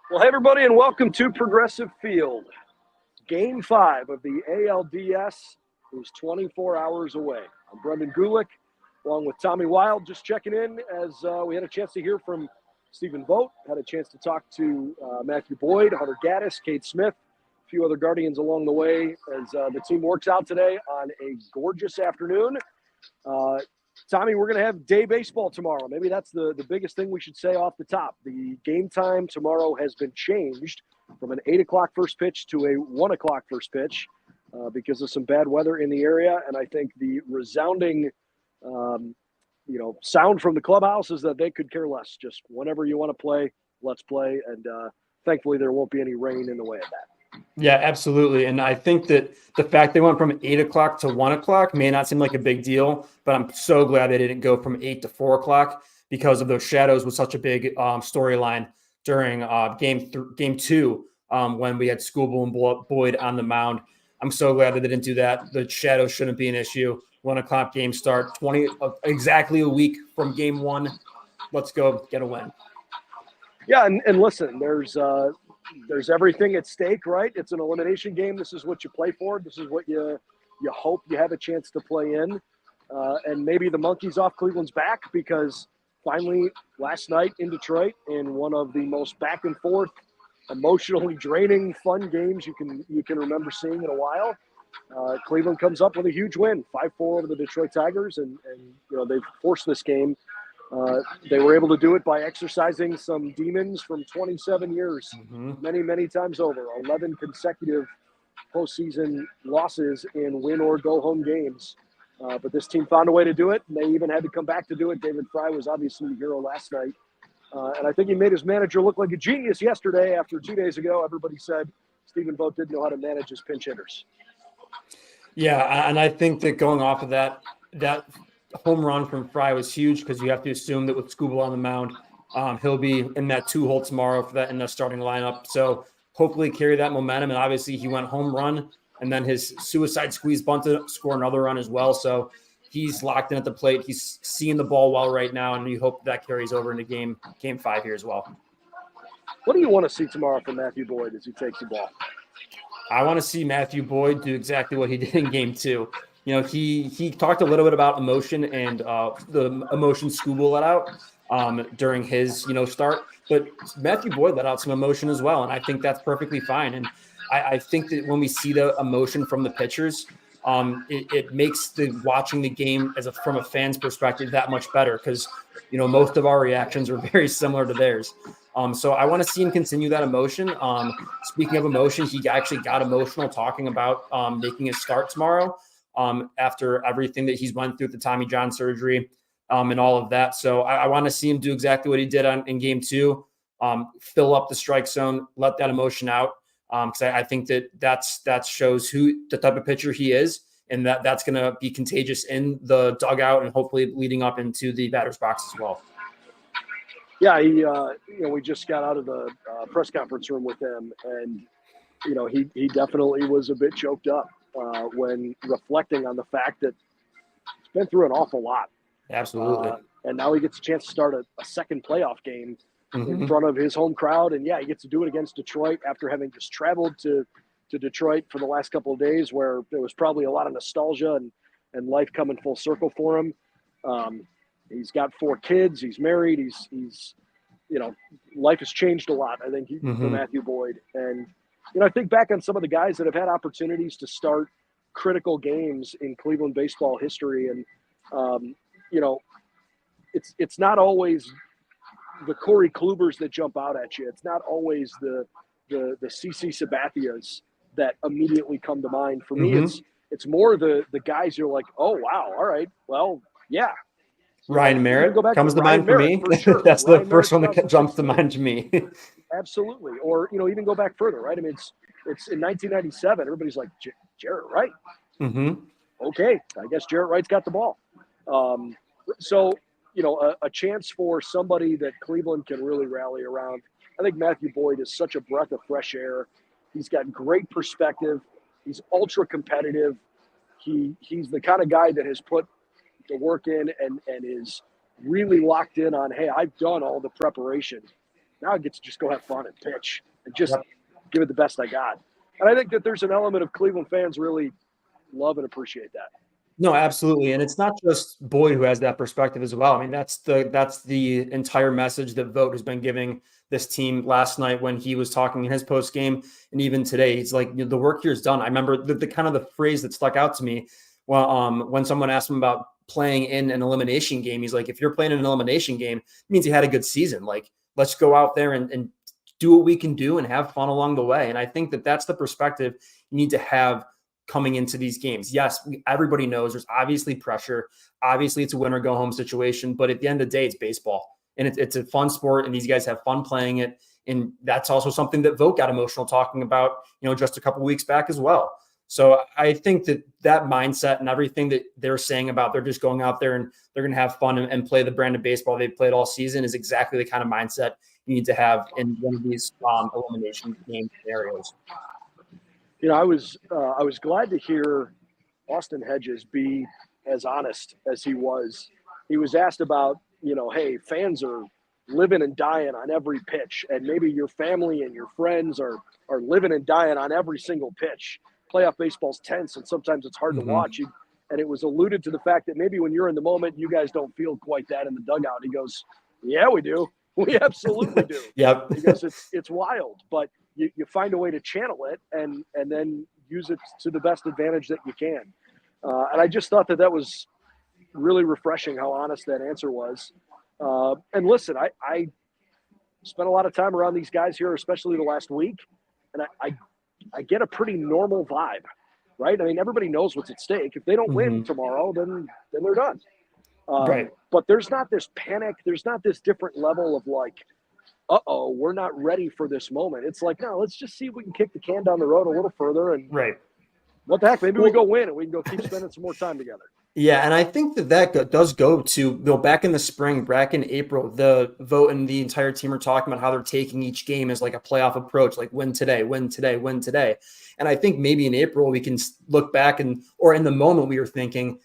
Well, hey, everybody, and welcome to Progressive Field. Game 5 of the ALDS is 24 hours away. I'm Brendan Gulick, along with Tommy Wild, just checking in as we had a chance to hear from Stephen Vogt, had a chance to talk to Matthew Boyd, Hunter Gaddis, Kate Smith, a few other Guardians along the way as the team works out today on a gorgeous afternoon. Tommy, we're going to have day baseball tomorrow. Maybe that's the biggest thing we should say off the top. The game time tomorrow has been changed from an 8 o'clock first pitch to a 1 o'clock first pitch because of some bad weather in the area. And I think the resounding, sound from the clubhouse is that they could care less. Just whenever you want to play, let's play. And thankfully, there won't be any rain in the way of that. Yeah, absolutely. And I think that the fact they went from 8 o'clock to 1 o'clock may not seem like a big deal, but I'm so glad they didn't go from 8 to 4 o'clock because of those shadows was such a big storyline during game 2 when we had Skubal and Boyd on the mound. I'm so glad that they didn't do that. The shadows shouldn't be an issue. 1 o'clock game start, exactly a week from game 1. Let's go get a win. Yeah, and listen, there's everything at stake, right? It's an elimination game. This is what you play for. This is what you hope you have a chance to play in. And maybe the monkey's off Cleveland's back because finally last night in Detroit, in one of the most back and forth, emotionally draining, fun games you can remember seeing in a while, Cleveland comes up with a huge win, 5-4 over the Detroit Tigers, and they've forced this game. They were able to do it by exercising some demons from 27 years, many, many times over, 11 consecutive postseason losses in win or go home games. But this team found a way to do it, and they even had to come back to do it. David Fry was obviously the hero last night. And I think he made his manager look like a genius yesterday after 2 days ago. Everybody said Stephen Vogt didn't know how to manage his pinch hitters. Yeah, and I think that going off of that home run from Fry was huge because you have to assume that with Skubal on the mound, he'll be in that 2-hole tomorrow for that in the starting lineup. So hopefully carry that momentum. And obviously he went home run and then his suicide squeeze bunt to score another run as well. So he's locked in at the plate. He's seeing the ball well right now, and we hope that carries over into game 5 here as well. What do you want to see tomorrow from Matthew Boyd as he takes the ball? I want to see Matthew Boyd do exactly what he did in game 2. He talked a little bit about emotion and the emotion Skubal let out during his, start. But Matthew Boyd let out some emotion as well, and I think that's perfectly fine. And I think that when we see the emotion from the pitchers, it makes watching the game from a fan's perspective that much better because, most of our reactions are very similar to theirs. So I want to see him continue that emotion. Speaking of emotion, he actually got emotional talking about making his start tomorrow. After everything that he's went through, the Tommy John surgery and all of that. So I want to see him do exactly what he did in game 2, fill up the strike zone, let that emotion out. Because I think that shows who the type of pitcher he is, and that's going to be contagious in the dugout and hopefully leading up into the batter's box as well. Yeah, we just got out of the press conference room with him, and he definitely was a bit choked up when reflecting on the fact that he's been through an awful lot. Absolutely. And now he gets a chance to start a second playoff game in front of his home crowd. And, yeah, he gets to do it against Detroit after having just traveled to Detroit for the last couple of days where there was probably a lot of nostalgia and life coming full circle for him. He's got 4 kids. He's married. He's life has changed a lot, I think, for Matthew Boyd. And, I think back on some of the guys that have had opportunities to start critical games in Cleveland baseball history. And, it's not always the Corey Klubers that jump out at you. It's not always the CC Sabathias that immediately come to mind. For me, it's more the guys you're like, oh, wow, all right, well, yeah. Ryan Merritt comes to mind for me. Sure. That's the first one that jumps to mind to me. Absolutely. Or, even go back further, right? I mean, it's in 1997. Everybody's like, Jarrett Wright. Okay, I guess Jarrett Wright's got the ball. So, a chance for somebody that Cleveland can really rally around. I think Matthew Boyd is such a breath of fresh air. He's got great perspective. He's ultra competitive. He's the kind of guy that has put the work in and is really locked in on, hey, I've done all the preparation Now I get to just go have fun and pitch and just Yep. give it the best I got. And I think that there's an element of Cleveland fans really love and appreciate that. No, absolutely. And it's not just Boyd who has that perspective as well. I mean, that's the entire message that Vogt has been giving this team last night when he was talking in his post game, and even today. He's like, the work here is done. I remember the kind of the phrase that stuck out to me when someone asked him about playing in an elimination game. He's like, if you're playing in an elimination game, it means you had a good season. Like, let's go out there and do what we can do and have fun along the way. And I think that that's the perspective you need to have coming into these games. Yes, everybody knows there's obviously pressure. Obviously, it's a win or go home situation. But at the end of the day, it's baseball. And it's a fun sport, and these guys have fun playing it. And that's also something that Vogt got emotional talking about, just a couple of weeks back as well. So I think that mindset and everything that they're saying about they're just going out there and they're going to have fun and play the brand of baseball they've played all season is exactly the kind of mindset you need to have in one of these elimination game scenarios. I was glad to hear Austin Hedges be as honest as he was. He was asked about, hey, fans are living and dying on every pitch, and maybe your family and your friends are living and dying on every single pitch. Playoff baseball's tense, and sometimes it's hard to watch. And it was alluded to the fact that maybe when you're in the moment, you guys don't feel quite that in the dugout. He goes, yeah, we do. We absolutely do. Yep. Because it's wild, but you find a way to channel it and then use it to the best advantage that you can. And I just thought that was really refreshing how honest that answer was. And listen, I spent a lot of time around these guys here, especially the last week, and I get a pretty normal vibe, right? I mean, everybody knows what's at stake. If they don't win tomorrow, then they're done. Right. But there's not this panic. There's not this different level of like, uh-oh, we're not ready for this moment. It's like, no, let's just see if we can kick the can down the road a little further. And what the heck, maybe we go win and we can go keep spending some more time together. Yeah, and I think that does go to, back in the spring, back in April, the Vogt and the entire team are talking about how they're taking each game as like a playoff approach, like win today, win today, win today. And I think maybe in April we can look back or in the moment we were thinking,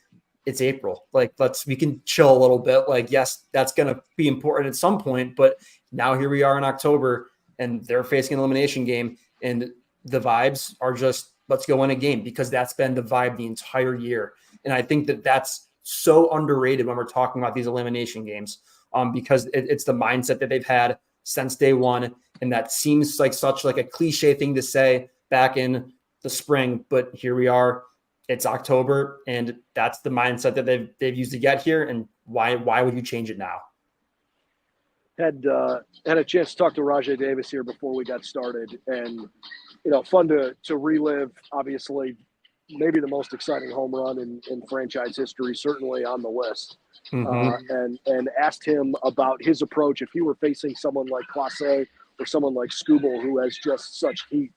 it's April. Like, we can chill a little bit. Like, yes, that's going to be important at some point, but now here we are in October and they're facing an elimination game, and the vibes are just, let's go win a game, because that's been the vibe the entire year. And I think that that's so underrated when we're talking about these elimination games, because it's the mindset that they've had since day one. And that seems like such like a cliche thing to say back in the spring, but here we are. It's October, and that's the mindset that they've used to get here. And why would you change it now? Had a chance to talk to Rajai Davis here before we got started, and fun to relive. Obviously, maybe the most exciting home run in franchise history, certainly on the list. And asked him about his approach if he were facing someone like Clase or someone like Skubal, who has just such heat.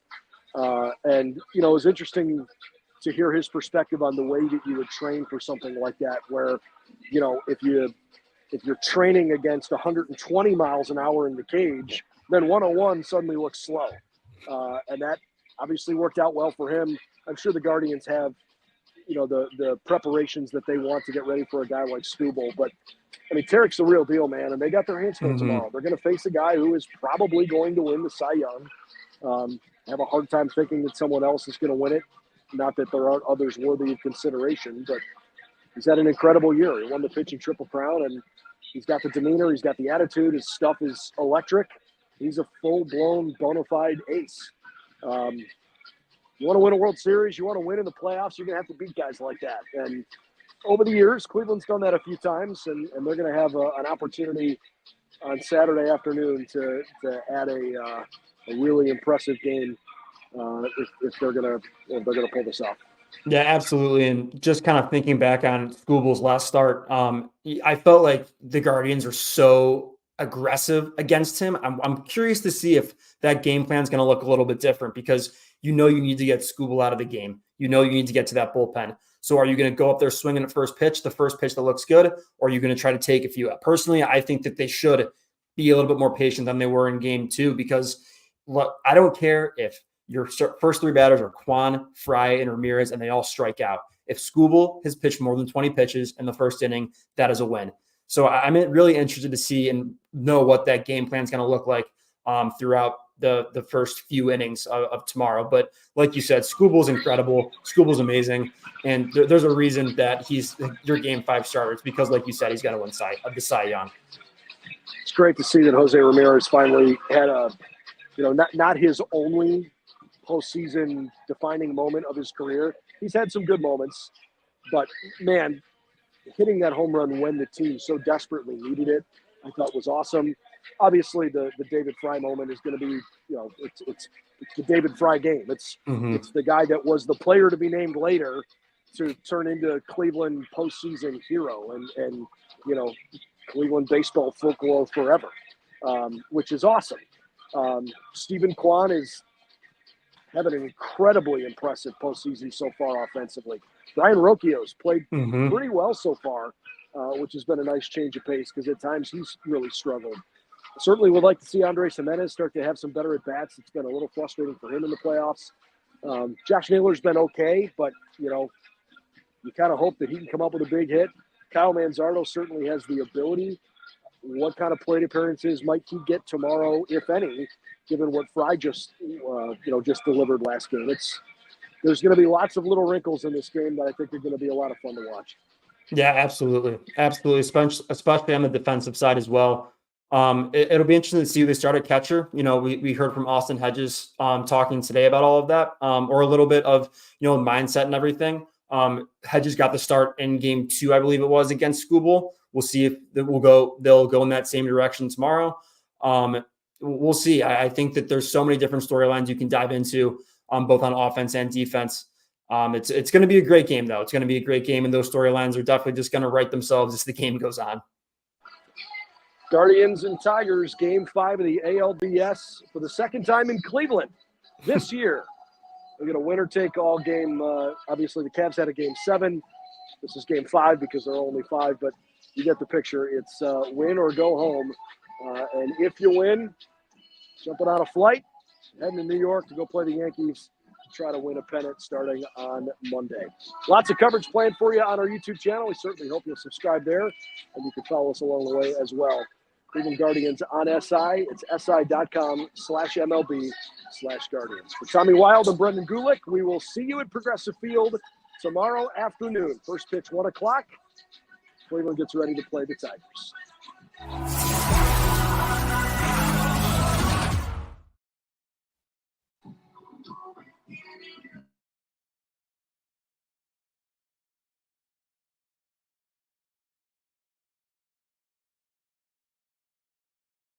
And it was interesting to hear his perspective on the way that you would train for something like that, where, if you're training against 120 miles an hour in the cage, then 101 suddenly looks slow. And that obviously worked out well for him. I'm sure the Guardians have, the preparations that they want to get ready for a guy like Skubal. But, I mean, Tarik's the real deal, man, and they got their hands full tomorrow. They're going to face a guy who is probably going to win the Cy Young. I have a hard time thinking that someone else is going to win it. Not that there aren't others worthy of consideration, but he's had an incredible year. He won the pitching Triple Crown, and he's got the demeanor. He's got the attitude. His stuff is electric. He's a full-blown, bona fide ace. You want to win a World Series, you want to win in the playoffs, you're going to have to beat guys like that. And over the years, Cleveland's done that a few times, and they're going to have an opportunity on Saturday afternoon to add a really impressive game if they're going to pull this off. Yeah, absolutely. And just kind of thinking back on Skubal's last start, I felt like the Guardians are so aggressive against him. I'm curious to see if that game plan is going to look a little bit different, because you need to get Skubal out of the game. You need to get to that bullpen. So are you going to go up there swinging at the first pitch that looks good, or are you going to try to take a few? Personally, I think that they should be a little bit more patient than they were in game 2, because look, I don't care if your first 3 batters are Kwan, Fry, and Ramirez, and they all strike out. If Skubal has pitched more than 20 pitches in the first inning, that is a win. So I'm really interested to see and know what that game plan is going to look like throughout the first few innings of tomorrow. But like you said, Skubal's incredible. Skubal's amazing. And there's a reason that he's your game 5 starter. It's because, like you said, he's got to win the Cy Young. It's great to see that Jose Ramirez finally had not his only postseason defining moment of his career. He's had some good moments, but man, hitting that home run when the team so desperately needed it, I thought was awesome. Obviously, the David Fry moment is going to be, it's the David Fry game. It's the guy that was the player to be named later to turn into Cleveland postseason hero and Cleveland baseball folklore forever, which is awesome. Stephen Kwan is having an incredibly impressive postseason so far offensively. Brian Rocchio's played pretty well so far, which has been a nice change of pace because at times he's really struggled. Certainly would like to see Andres Jimenez start to have some better at-bats. It's been a little frustrating for him in the playoffs. Josh Naylor's been okay, but, you kind of hope that he can come up with a big hit. Kyle Manzardo certainly has the ability. What kind of plate appearances might he get tomorrow, if any, given what Fry just delivered last game? There's going to be lots of little wrinkles in this game that I think are going to be a lot of fun to watch. Yeah, absolutely. Absolutely. Especially on the defensive side as well. It'll be interesting to see who they start at catcher. We heard from Austin Hedges talking today about all of that, or a little bit of, mindset and everything. Hedges got the start in game 2, I believe it was, against Skubal. We'll see if they'll go in that same direction tomorrow. We'll see. I think that there's so many different storylines you can dive into, both on offense and defense. It's going to be a great game, though. It's going to be a great game, and those storylines are definitely just going to write themselves as the game goes on. Guardians and Tigers, game 5 of the ALDS for the second time in Cleveland this year. We're going to winner-take-all game. Obviously, the Cavs had a game 7. This is game 5 because there are only 5, but you get the picture. It's win or go home. And if you win, jumping on a flight, heading to New York to go play the Yankees, try to win a pennant starting on Monday. Lots of coverage planned for you on our YouTube channel. We certainly hope you'll subscribe there, and you can follow us along the way as well. Cleveland Guardians on SI. It's si.com/MLB/Guardians. For Tommy Wild and Brendan Gulick, we will see you at Progressive Field tomorrow afternoon. First pitch, 1 o'clock. Cleveland gets ready to play the Tigers.